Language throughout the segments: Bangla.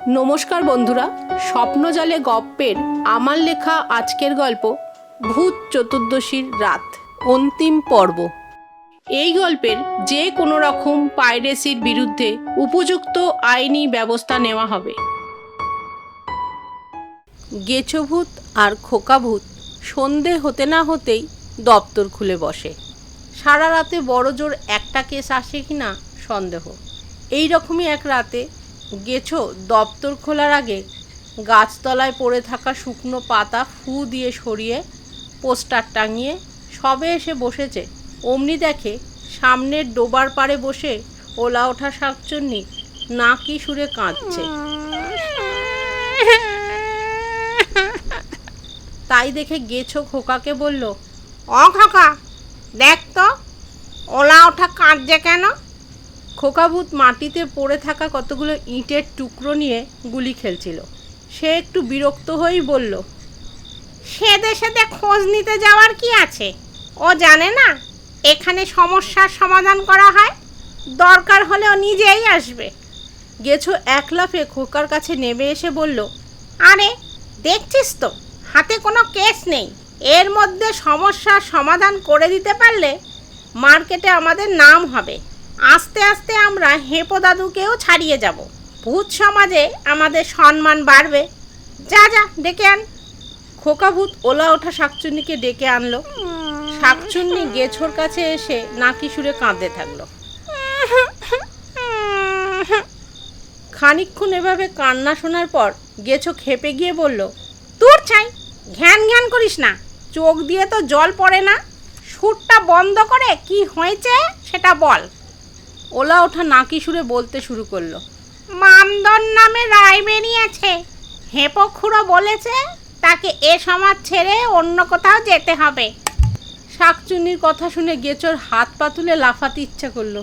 নমস্কার বন্ধুরা, স্বপ্নজালে গপ্পের আমার লেখা আজকের গল্প ভূত চতুর্দশীর রাত অন্তিম পর্ব। এই গল্পের যে কোনো রকম পাইরেসির বিরুদ্ধে উপযুক্ত আইনি ব্যবস্থা নেওয়া হবে। গেছোভূত আর খোকাভূত সন্ধে হতে না হতেই দপ্তর খুলে বসে। সারা রাতে বড় জোর একটা কেস আসে কিনা সন্দেহ। এই রকমই এক রাতে গেছো দপ্তর খোলার আগে গাছতলায় পড়ে থাকা শুকনো পাতা ফু দিয়ে সরিয়ে পোস্টার টাঙিয়ে সবে এসে বসেছে, অমনি দেখে সামনের ডোবার পাড়ে বসে ওলা ওঠা শাকচুন্নি নাকি সুরে কাঁদছে। তাই দেখে গেছো খোকাকে বলল, ও খোকা, দেখ তো ওলা ওঠা কাঁদছে কেন? খোকাভূত মাটিতে পড়ে থাকা কতগুলো ইটের টুকরো নিয়ে গুলি খেলছিল। সে একটু বিরক্ত হয়েই বলল, সেদে সেদে খোঁজ নিতে যাওয়ার কি আছে? ও জানে না এখানে সমস্যার সমাধান করা হয়? দরকার হলে ও নিজেই আসবে। গেছো এক লাফে খোকার কাছে নেমে এসে বলল, আরে দেখছিস তো হাতে কোনো কেস নেই, এর মধ্যে সমস্যার সমাধান করে দিতে পারলে মার্কেটে আমাদের নাম হবে। আস্তে আস্তে আমরা হেপো দাদুকেও ছাড়িয়ে যাব, ভূত সমাজে আমাদের সম্মান বাড়বে। যা যা ডেকে আন। খোকাভূত ওলা ওঠা শাকচুন্নিকে ডেকে আনলো। শাকচুন্নি গেছোর কাছে এসে নাকি সুরে কাঁদতে থাকলো। খানিকক্ষণ এভাবে কান্না শোনার পর গেছো খেপে গিয়ে বলল, তোর চাই ঘ্যান ঘ্যান করিস না, চোখ দিয়ে তো জল পড়ে না। সুরটা বন্ধ করে কি হয়েছে সেটা বল। ওলা ওঠা নাকি সুরে বলতে শুরু করলো, মামদন নামে রায় বেরিয়েছে, হেপো খুড়ো বলেছে তাকে এ সমাজ ছেড়ে অন্য কোথাও যেতে হবে। শাকচুন্নির কথা শুনে গেছোর হাত পা তুলে লাফাতে ইচ্ছা করলো।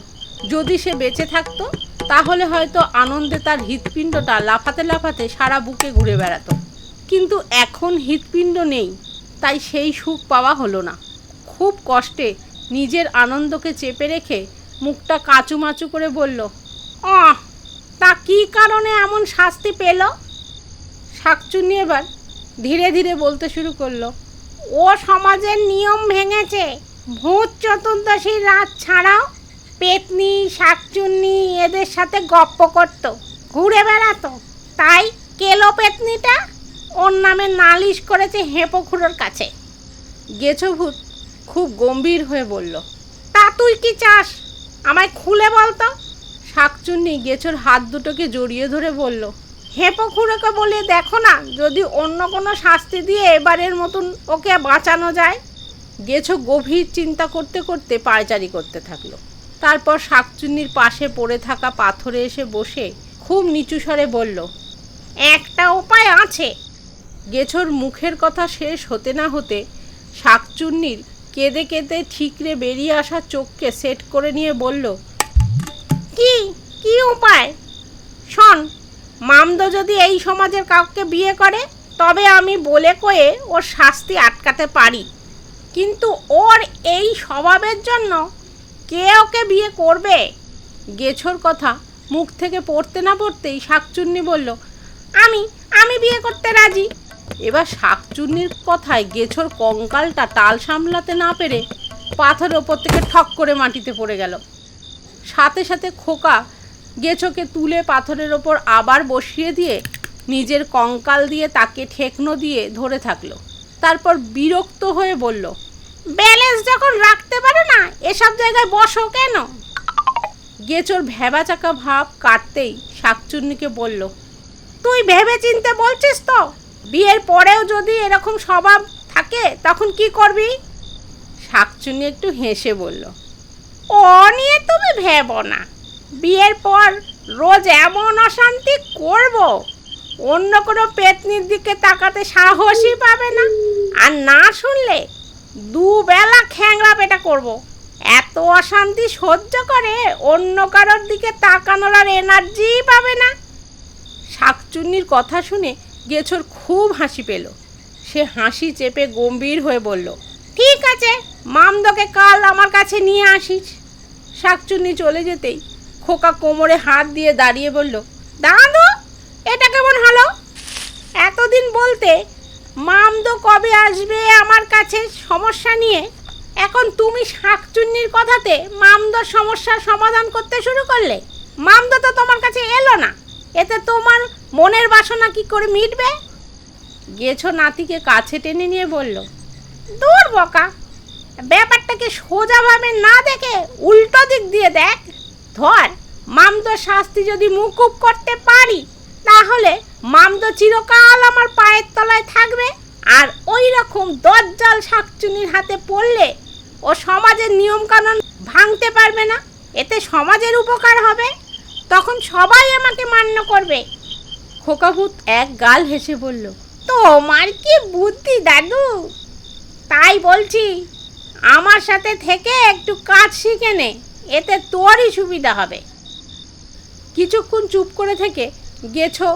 যদি সে বেঁচে থাকতো তাহলে হয়তো আনন্দে তার হৃৎপিণ্ডটা লাফাতে লাফাতে সারা বুকে ঘুরে বেড়াতো, কিন্তু এখন হৃৎপিণ্ড নেই, তাই সেই সুখ পাওয়া হলো না। খুব কষ্টে নিজের আনন্দকে চেপে রেখে মুখটা কাঁচুমাচু করে বলল, তা কি কারণে এমন শাস্তি পেল? শাকচুন্নি এবার ধীরে ধীরে বলতে শুরু করলো, ও সমাজের নিয়ম ভেঙেছে। ভূত চতুর্দশীর রাত ছাড়াও পেতনি শাকচুন্নি এদের সাথে গপ্প করত, ঘুরে বেড়াতো। তাই কেলো পেতনিটা ওর নামে নালিশ করেছে হেপো খুড়োর কাছে। গেছো ভূত খুব গম্ভীর হয়ে বলল, তা তুই কি চাস আমায় খুলে বলতো? শাকচুন্নি গেছোর হাত দুটোকে জড়িয়ে ধরে বলল, হেপো খুড়োকে বলে দেখো না যদি অন্য কোনো শাস্তি দিয়ে এবারের মতন ওকে বাঁচানো যায়। গেছো গভীর চিন্তা করতে করতে পায়চারি করতে থাকলো। তারপর শাকচুন্নির পাশে পড়ে থাকা পাথরে এসে বসে খুব নিচু স্বরে বলল, একটা উপায় আছে। গেছোর মুখের কথা শেষ হতে না হতে শাকচুন্নির কেঁদে কেঁদে ঠিকরে বেরিয়ে আসা চোখকে সেট করে নিয়ে বলল, কি কি উপায়? শোন, মামদো যদি এই সমাজের কাউকে বিয়ে করে তবে আমি বলে কয়ে ওর শাস্তি আটকাতে পারি, কিন্তু ওর এই স্বভাবের জন্য কে ওকে বিয়ে করবে? গেছোর কথা মুখ থেকে পড়তে না পড়তেই শাকচুন্নি বলল, আমি আমি বিয়ে করতে রাজি। এবার শাকচুন্নির কথায় গেছোর কঙ্কালটা টাল সামলাতে না পেরে পাথরের ওপর থেকে ঠক করে মাটিতে পড়ে গেল। সাথে সাথে খোকা গেছোকে তুলে পাথরের ওপর আবার বসিয়ে দিয়ে নিজের কঙ্কাল দিয়ে তাকে ঠেকনো দিয়ে ধরে থাকলো। তারপর বিরক্ত হয়ে বলল, ব্যালেন্স যখন রাখতে পারো না এসব জায়গায় বসো কেন? গেছোর ভ্যাবাচাকা ভাব কাটতেই শাকচুন্নিকে বলল, তুই ভেবে চিনতে বলছিস তো? বিয়ের পরেও যদি এরকম স্বভাব থাকে তখন কি করবি? শাকচুন্নি একটু হেসে বলল, ও নিয়ে তুমি ভেবো না, বিয়ের পর রোজ এমন অশান্তি করব অন্য কোনো পেতনির দিকে তাকাতে সাহসই পাবে না, আর না শুনলে দুবেলা খ্যাংরা পেটা করব। এত অশান্তি সহ্য করে অন্য কারোর দিকে তাকানোর আর এনার্জি পাবে না। শাকচুন্নির কথা শুনে গেছোর খুব হাসি পেল। সে হাসি চেপে গম্ভীর হয়ে বলল, ঠিক আছে, মামদোকে কাল আমার কাছে নিয়ে আসিস। শাকচুন্নি চলে যেতেই খোকা কোমরে হাত দিয়ে দাঁড়িয়ে বলল, দাদু এটাকে বলতে মামদো কবে আসবে আমার কাছে সমস্যা নিয়ে, এখন তুমি শাকচুন্নির কথাতে মামদোর সমস্যার সমাধান করতে শুরু করলে। মামদো তো তোমার কাছে এলো না, এতে তোমার মনের বাসনা কি করে মিটবে? গেছো নাতিকে কাছে টেনে নিয়ে বলল, দূর বোকা, ব্যাপারটাকে সোজাভাবে না দেখে উল্টো দিক দিয়ে দেখ। ধর, মামদোর শাস্তি যদি মুকুব করতে পারি, তাহলে মামদো চিরকাল আমার পায়ের তলায় থাকবে। আর ওই রকম দজ্জাল শাকচুনির হাতে পড়লে ও সমাজের নিয়মকানুন ভাঙতে পারবে না, এতে সমাজের উপকার হবে, তখন সবাই আমাকে মান্য করবে। খোকাভূত এক গাল হেসে বলল, তোমার কি বুদ্ধি দাদু! তাই বলছি, আমার সাথে থেকে একটু কাজ শিখে নে, এতে তোরই সুবিধা হবে। কিছুক্ষণ চুপ করে থেকে গেছো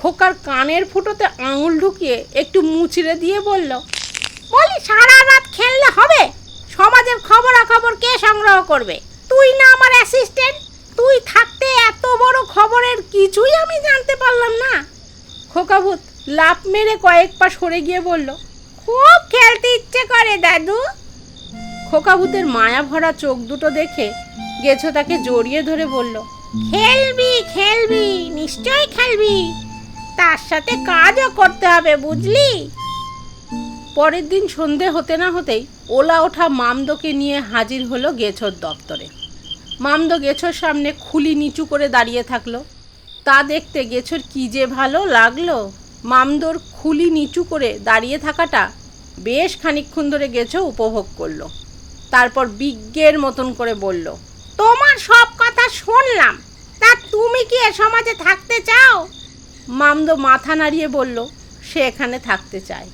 খোকার কানের ফুটোতে আঙুল ঢুকিয়ে একটু মুচড়ে দিয়ে বলল, বলি, সারা রাত খেললে হবে? সমাজের খবরাখবর কে সংগ্রহ করবে? তুই না আমার অ্যাসিস্ট্যান্ট? তুই থাকতে এত বড় খবরের কিছুই আমি জানতে পারলাম না। খোকাভূত লাফ মেরে কয়েক পা সরে গিয়ে বলল, খুব খেলতে ইচ্ছে করে দাদু। খোকাভূতের মায়া ভরা চোখ দুটো দেখে গেছো তাকে জড়িয়ে ধরে বলল, খেলবি খেলবি, নিশ্চয়ই খেলবি, তার সাথে কাজও করতে হবে, বুঝলি? পরের দিন সন্ধে হতে না হতেই ওলা ওঠা মামদোকে নিয়ে হাজির হলো গেছোর দপ্তরে। মামদো গেছোর সামনে খুলি নিচু করে দাঁড়িয়ে থাকলো। তা দেখতে গেছোর কি যে ভালো লাগলো। মামদোর খুলি নিচু করে দাঁড়িয়ে থাকাটা বেশ খানিকক্ষণ ধরে গেছো উপভোগ করলো। তারপর বিজ্ঞের মতন করে বলল, তোমার সব কথা শুনলাম, তা তুমি কি এ সমাজে থাকতে চাও? মামদো মাথা নাড়িয়ে বলল, সে এখানে থাকতে চায়।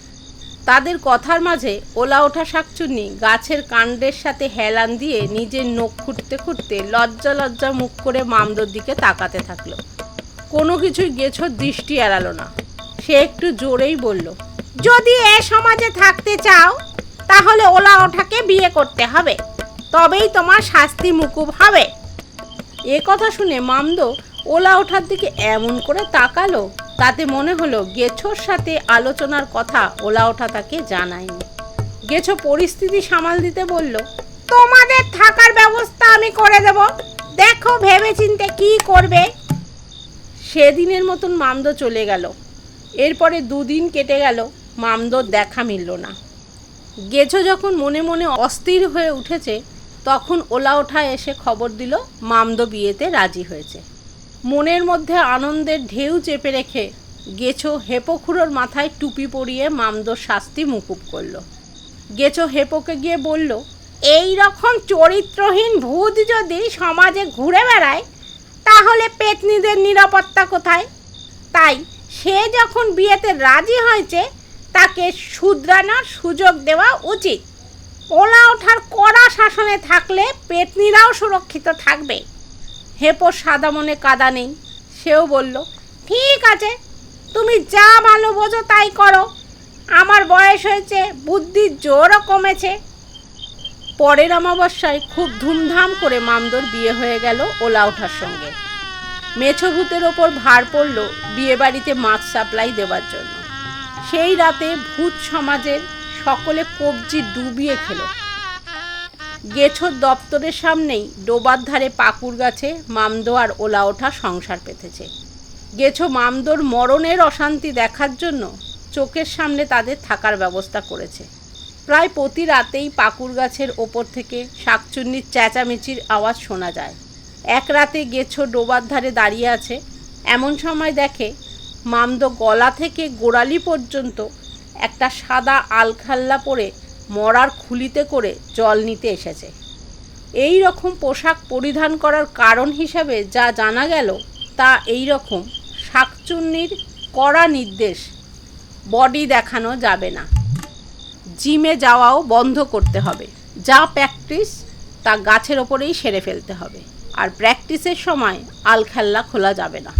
তাদের কথার মাঝে ওলা ওঠা শাকচুন্নি গাছের কাণ্ডের সাথে হেলান দিয়ে নিজের নখ খুঁটতে খুঁটতে লজ্জা লজ্জা মুখ করে মামদোর দিকে তাকাতে থাকলো। কোনো কিছুই গেছোর দৃষ্টি এড়ালো না। সে একটু জোরেই বলল, যদি এ সমাজে থাকতে চাও, তাহলে ওলা ওঠাকে বিয়ে করতে হবে, তবেই তোমার শাস্তি মুকুব হবে। এ কথা শুনে মামদো ওলা ওঠার দিকে এমন করে তাকালো, তাতে মনে হলো গেছোর সাথে আলোচনার কথা ওলা ওঠা তাকে জানায়নি। গেছো পরিস্থিতি সামাল দিতে বলল, তোমাদের থাকার ব্যবস্থা আমি করে দেব, দেখো ভেবেচিন্তে কি করবে। সেদিনের মতন মামদো চলে গেল। এরপরে দুদিন কেটে গেল, মামদোর দেখা মিলল না। গেছো যখন মনে মনে অস্থির হয়ে উঠেছে, তখন ওলা ওঠা এসে খবর দিল মামদো বিয়েতে রাজি হয়েছে। মনের মধ্যে আনন্দের ঢেউ চেপে রেখে গেছো হেপোখুড়োর মাথায় টুপি পরিয়ে মামদোর শাস্তি মুকুব করলো। গেছো হেপোকে গিয়ে বলল, এই রকম চরিত্রহীন ভূত যদি সমাজে ঘুরে বেড়ায়, তাহলে পেতনিদের নিরাপত্তা কোথায়? তাই সে যখন বিয়েতে রাজি হয়েছে, তাকে শুধরানোর সুযোগ দেওয়া উচিত। ওলা ওঠার কড়া শাসনে থাকলে পেতনিরাও সুরক্ষিত থাকবে। হেপোর সাদা মনে কাদা নেই। সেও বলল, ঠিক আছে, তুমি যা ভালো বোঝো তাই করো, আমার বয়স হয়েছে, বুদ্ধির জোরও কমেছে। পরের অমাবস্যায় খুব ধুমধাম করে মামদোর বিয়ে হয়ে গেল ওলা ওঠার সঙ্গে। মেছো ভূতের ওপর ভার পড়ল বিয়ে বাড়িতে মাছ সাপ্লাই দেওয়ার জন্য। সেই রাতে ভূত সমাজের সকলে কবজি ডুবিয়ে খেল। গেছোর দপ্তরের সামনেই ডোবার ধারে পাকুর গাছে মামদো আর ওলা ওঠা সংসার পেতেছে। গেছো মামদোর মরণের অশান্তি দেখার জন্য চোখের সামনে তাদের থাকার ব্যবস্থা করেছে। প্রায় প্রতি রাতেই পাকুর গাছের ওপর থেকে শাকচুন্নির চেঁচামেচির আওয়াজ শোনা যায়। এক রাতে গেছো ডোবার ধারে দাঁড়িয়ে আছে, এমন সময় দেখে মামদো গলা থেকে গোড়ালি পর্যন্ত একটা সাদা আলখাল্লা পরে মরার খুলিতে করে জল নিতে এসেছে। এই রকম পোশাক পরিধান করার কারণ হিসাবে যা জানা গেল, তা এই রকম শাকচুন্নির কড়া নির্দেশ, বডি দেখানো যাবে না, জিমে যাওয়াও বন্ধ করতে হবে, যা প্র্যাকটিস তা গাছের ওপরেই সেরে ফেলতে হবে, আর প্র্যাকটিসের সময় আলখাল্লা খোলা যাবে না।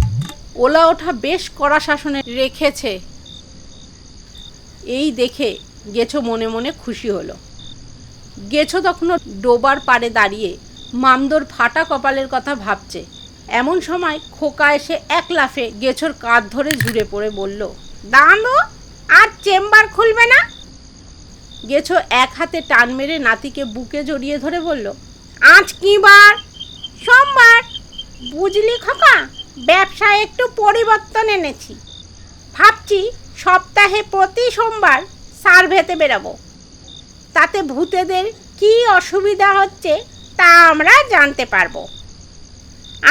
ওলা ওঠা বেশ কড়া শাসনে রেখেছে। এই দেখে গেছো মনে মনে খুশি হলো। গেছো তখনও ডোবার পাড়ে দাঁড়িয়ে মামদোর ফাটা কপালের কথা ভাবছে। এমন সময় খোকা এসে এক লাফে গেছোর কাঁধ ধরে ঝুড়ে পড়ে বলল, দাদু আর চেম্বার খুলবে না? গেছো এক হাতে টান মেরে নাতিকে বুকে জড়িয়ে ধরে বলল, আজ কি বার? সোমবার। বুঝলি খোকা, ব্যবসায় একটু পরিবর্তন এনেছি। ভাবছি সপ্তাহে প্রতি সোমবার সার্ভেতে বেরাবো। তাতে ভূতেদের কি অসুবিধা হচ্ছে তা আমরা জানতে পারবো।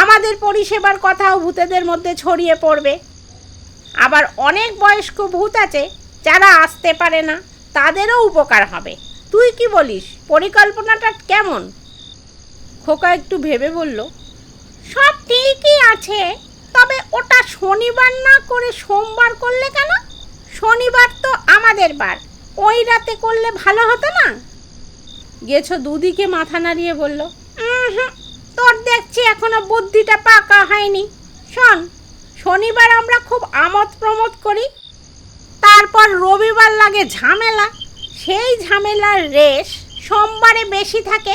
আমাদের পরিষেবার কথাও ভূতেদের মধ্যে ছড়িয়ে পড়বে। আবার অনেক বয়স্ক ভূত আছে যারা আসতে পারে না, তাদেরও উপকার হবে। তুই কি বলিস, পরিকল্পনাটা কেমন? খোকা একটু ভেবে বলল, সব ঠিকই আছে, তবে ওটা শনিবার না করে সোমবার করলে কেন? শনিবার তো আমাদের বার, ওই রাতে করলে ভালো হতো না? গেছো দুদিকে মাথা নাড়িয়ে বলল, তোর দেখছি এখনো বুদ্ধিটা পাকা হয়নি। শোন, শনিবার আমরা খুব আমোদ প্রমোদ করি, তারপর রবিবার লাগে ঝামেলা। সেই ঝামেলার রেশ সোমবারে বেশি থাকে,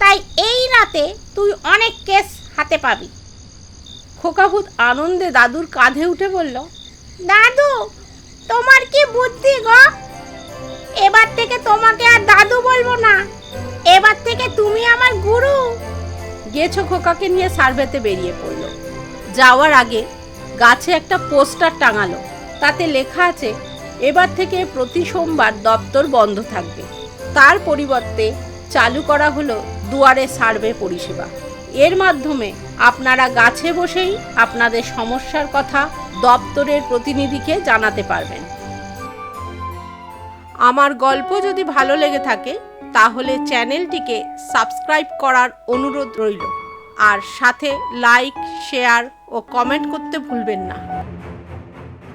তাই এই রাতে তুই অনেক কেস হাতে পাবি। খোকা ভূত আনন্দে দাদুর কাঁধে উঠে বলল, দাদু, তোমার কি বুদ্ধি গো! এবার থেকে তোমাকে আর দাদু বলবো না, এবার থেকে তুমি আমার গুরু। গেছো খোকাকে নিয়ে সার্ভেতে বেরিয়ে পড়ল। যাওয়ার আগে গাছে একটা পোস্টার টাঙালো, তাতে লেখা আছে, এবার থেকে প্রতি সোমবার দপ্তর বন্ধ থাকবে। তার পরিবর্তে চালু করা হলো দুয়ারে সার্ভে পরিষেবা। এর মাধ্যমে আপনারা গাছে বসেই আপনাদের সমস্যার কথা দপ্তরের প্রতিনিধিকে জানাতে পারবেন। আমার গল্প যদি ভালো লেগে থাকে তাহলে চ্যানেলটিকে সাবস্ক্রাইব করার অনুরোধ রইল, আর সাথে লাইক, শেয়ার ও কমেন্ট করতে ভুলবেন না।